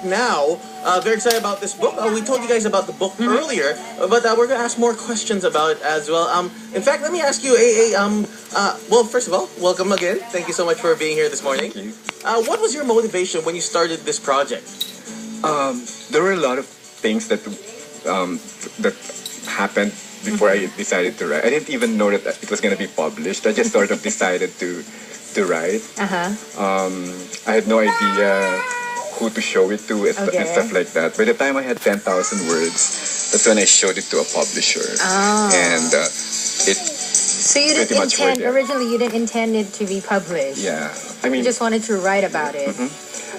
now. Very excited about this book. We told you guys about the book earlier, but we're going to ask more questions about it as well. In fact, let me ask you, well, first of all, welcome again. Thank you so much for being here this morning. Thank you. What was your motivation when you started this project? There were a lot of things that happened before I decided to write. I didn't even know that it was going to be published. I just sort of decided to write. I had no idea who to show it to and stuff like that. By the time I had 10,000 words, that's when I showed it to a publisher. And it So you didn't intend, originally you didn't intend it to be published? Yeah. I mean, you just wanted to write about it?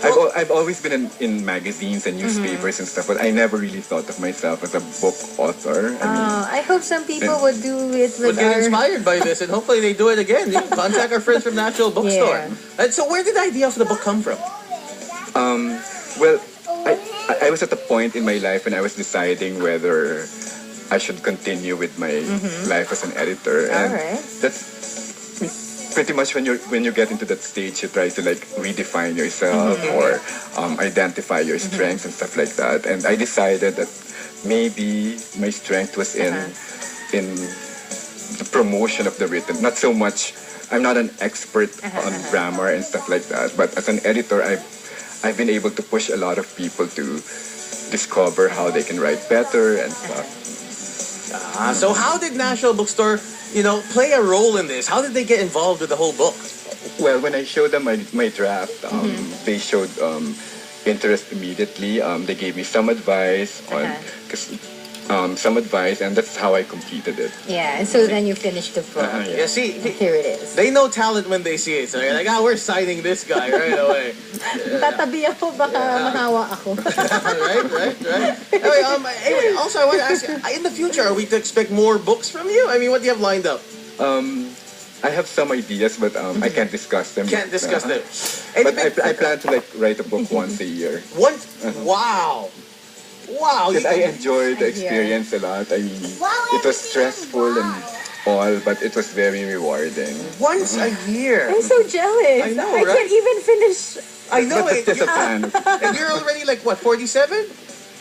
I've always been in magazines and newspapers and stuff, but I never really thought of myself as a book author. I hope some people would do it with would get inspired by this, and hopefully they do it again. You can contact our friends from National Bookstore. And so where did the idea of the book come from? Well, I was at a point in my life when I was deciding whether I should continue with my life as an editor. And that's pretty much when you get into that stage, you try to like redefine yourself or identify your strengths and stuff like that. And I decided that maybe my strength was in the promotion of the written. Not so much. I'm not an expert on grammar and stuff like that, but as an editor, I've been able to push a lot of people to discover how they can write better and stuff. So how did National Bookstore, play a role in this? How did they get involved with the whole book? Well, when I showed them my draft, they showed interest immediately. They gave me some advice and that's how I completed it. Yeah, and so then you finished the book. Yeah, see, here it is. They know talent when they see it. So they're like, we're signing this guy right away. Tatabi ako, baka mahawa ako. right. Anyway, also I want to ask you, in the future, are we to expect more books from you? I mean, what do you have lined up? I have some ideas, but I can't discuss them. Can't discuss them. But I plan to write a book once a year. Wow. Wow. Because I enjoyed the experience a lot. I mean, it was stressful and all, but it was very rewarding. Once a year. I'm so jealous. I know, I can't even finish. I know but it. Just a plan. And you're already like, what, 47?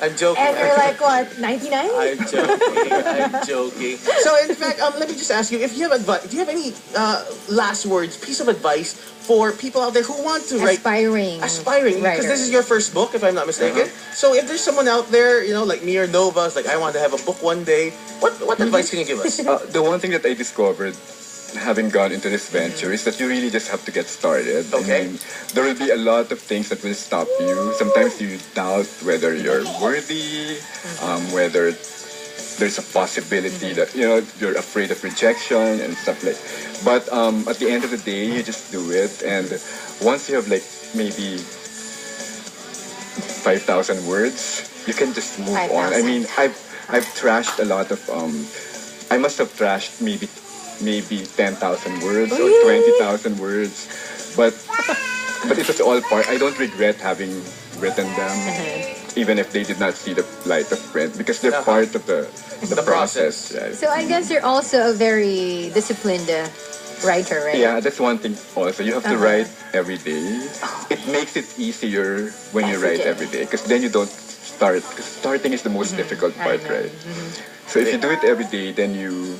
I'm joking. And you're like, what, 99? I'm joking. So, in fact, let me just ask you, if you have advice, do you have any last words, piece of advice for people out there who want to write? Aspiring. Because this is your first book, if I'm not mistaken. So, if there's someone out there, like me or Nova's, like, I want to have a book one day, what advice can you give us? The one thing that I discovered having gone into this venture is that you really just have to get started. Okay. I mean, there will be a lot of things that will stop you. Sometimes you doubt whether you're worthy, whether there's a possibility that, you're afraid of rejection and stuff like. But at the end of the day, you just do it. And once you have maybe 5,000 words, you can just move on. I mean, I've trashed a lot of, I must have trashed maybe 10,000 words or 20,000 words, but it was all part. I don't regret having written them, even if they did not see the light of print, because they're part of the process. Right? So I guess you're also a very disciplined writer, right? Yeah, that's one thing also. You have to write every day. It makes it easier when you write every day, because then you don't start. Because starting is the most difficult part, right? So if you do it every day, then you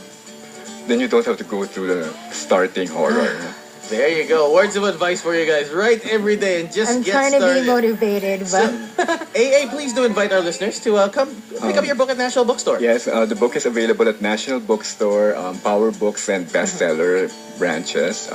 don't have to go through the starting horror. There you go. Words of advice for you guys. Write every day and just get started. I'm trying to be motivated, but... AA, please do invite our listeners to come pick up your book at National Bookstore. Yes, the book is available at National Bookstore, Power Books, and Bestseller branches.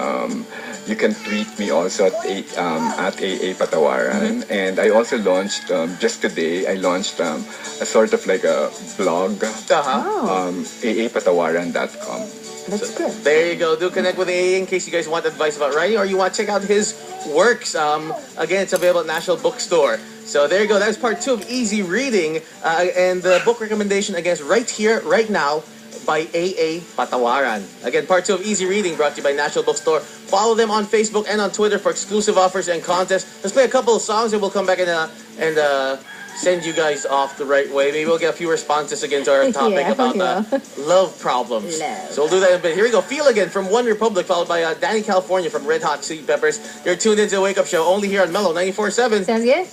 You can tweet me also at AA Patawaran. And I also launched, just today, I launched a sort of like a blog, aapatawaran.com. That's good. There you go. Do connect with AA in case you guys want advice about writing or you want to check out his works. Again, it's available at National Bookstore. So there you go. That's part 2 of Easy Reading. And the book recommendation, again, is right here, right now, by AA Patawaran. Again, part 2 of Easy Reading brought to you by National Bookstore. Follow them on Facebook and on Twitter for exclusive offers and contests. Let's play a couple of songs and we'll come back and send you guys off the right way. Maybe we'll get a few responses again to our topic about love problems. So we'll do that in a bit. Here we go. Feel Again from One Republic, followed by Danny California from Red Hot Chili Peppers. You're tuned into the Wake Up Show only here on Mellow 94.7. Sounds good.